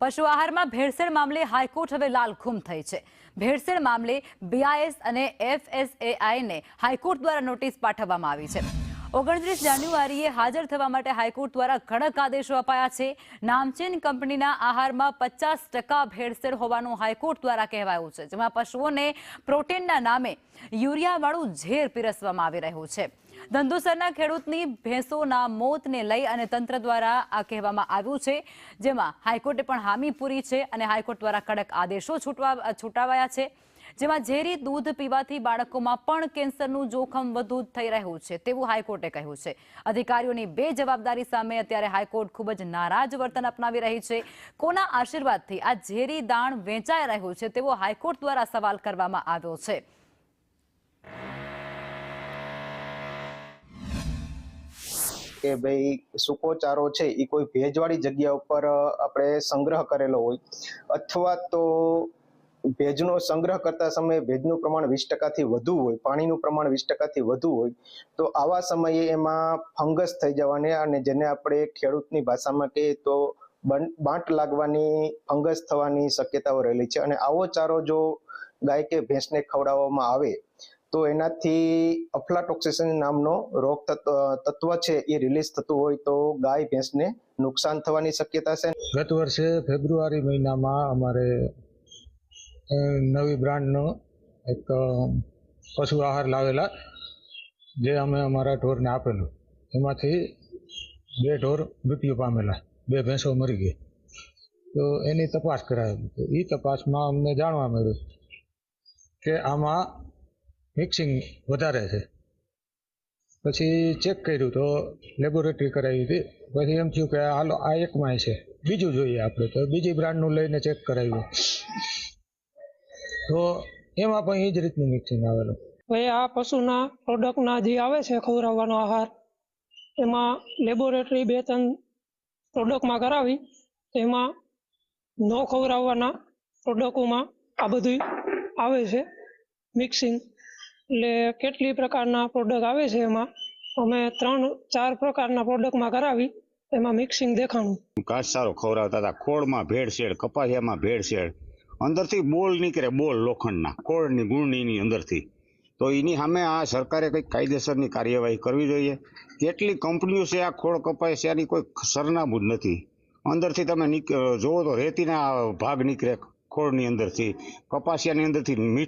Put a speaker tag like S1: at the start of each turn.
S1: પશુ આહારમાં ભેળસેળ મામલે હાઈકોર્ટ હવે લાલઘુમ થઈ છે। ભેળસેળ મામલે BIS અને FSSAIને હાઈકોર્ટ દ્વારા નોટિસ પાઠવવામાં આવી છે। 29 જાન્યુઆરીએ હાજર થવા માટે હાઈકોર્ટ દ્વારા કડક આદેશો અપાયા છે। નામચીન કંપનીના આહારમાં 50% ભેળસેળ હોવાનું હાઈકોર્ટ દ્વારા કહેવાયું છે, જેમાં પશુઓને પ્રોટીનના નામે યુરિયાવાળું ઝેર પીરસવામાં આવી રહ્યું છે। ધંધુસરના ખેડૂતની ભેંસોના મોતને લઈ અને તંત્ર દ્વારા આ કહેવામાં આવ્યું છે, જેમાં હાઈકોર્ટે પણ હામી પૂરી છે અને હાઈકોર્ટ દ્વારા કડક આદેશો છૂટાવાયા છે, જેમાં ઝેરી દૂધ પીવાથી બાળકોમાં પણ કેન્સરનું જોખમ વધુ થઈ રહ્યું છે તેવું હાઈકોર્ટે કહ્યું છે। અધિકારીઓની બેજવાબદારી સામે અત્યારે હાઈકોર્ટ ખૂબ જ નારાજ વર્તન અપનાવી રહી છે। કોના આશીર્વાદથી આ ઝેરી દાણ વેચાઈ રહ્યું છે તેવો હાઈકોર્ટ દ્વારા સવાલ કરવામાં આવ્યો છે।
S2: કે ભાઈ સૂકો ચારો છે એ કોઈ ભેજવાળી જગ્યા ઉપર આપણે સંગ્રહ કરેલો હોય અથવા તો ભેજનો સંગ્રહ કરતા સમયે ભેજનું પ્રમાણ 20% વધુ હોય, પાણીનું પ્રમાણ 20% વધુ હોય તો આવા સમયે એમાં ફંગસ થઈ જવાની અને જેને આપણે ખેડૂતની ભાષામાં કહીએ તો બાંટ લાગવાની, ફંગસ થવાની શક્યતાઓ રહેલી છે। અને આવો ચારો જો ગાય કે ભેંસને ખવડાવવામાં આવે તો એનાથી અફ્લાટોક્સિન નામનો રોગ તત્વ છે એ રિલીઝ થતું હોય તો ગાય ભેંસને નુકસાન થવાની શક્યતા છે।
S3: ગત વર્ષે ફેબ્રુઆરી મહિનામાં અમારે નવી બ્રાન્ડનો એક પશુ આહાર લાવેલા, જે અમે અમારા ઢોરને આપેલું, એમાંથી 2 ઢોર મૃત્યુ પામેલા, 2 ભેંસો મરી ગઈ। તો એની તપાસ કરાવેલી, તો એ તપાસમાં અમને જાણવા મળ્યું કે આમાં મિક્સિંગ વધારે છે। પછી ચેક કર્યું તો લેબોરેટરી કરાવી હતી, પછી એમ થયું કે હાલો આ એકમાં છે, બીજું જોઈએ આપણે, તો બીજી બ્રાન્ડનું લઈને ચેક કરાવ્યું તો એમાં પણ એ જ રીતનું મિક્સિંગ આવેલું।
S4: ભાઈ આ પશુના પ્રોડક્ટના જે આવે છે ખવડાવવાનો આહાર, એમાં લેબોરેટરી 2-3 પ્રોડક્ટમાં કરાવી, એમાં ન ખવડાવવાના પ્રોડક્ટોમાં આ બધું આવે છે મિક્સિંગ। એટલે કેટલી પ્રકારના પ્રોડક્ટ આવે છે એમાં અમે 3-4 પ્રકારના પ્રોડક્ટમાં કરાવી, એમાં મિક્સિંગ દેખાણું।
S5: ઘાસચારો ખવડાવતા હતા, ખોળમાં ભેળસેળ, કપાસિયામાં ભેળસેળ, અંદરથી બોલ નીકળે, બોલ લોખંડના ખોળની ગુણની અંદરથી, તો એની સામે આ સરકારે કંઈક કાયદેસરની કાર્યવાહી કરવી જોઈએ। કેટલી કંપનીઓ છે, આ ખોળ કપાસિયાની કોઈ સરનામું જ નથી। અંદરથી તમે જોવો તો રેતીના ભાગ નીકળે ખોળની અંદરથી, કપાસિયાની અંદરથી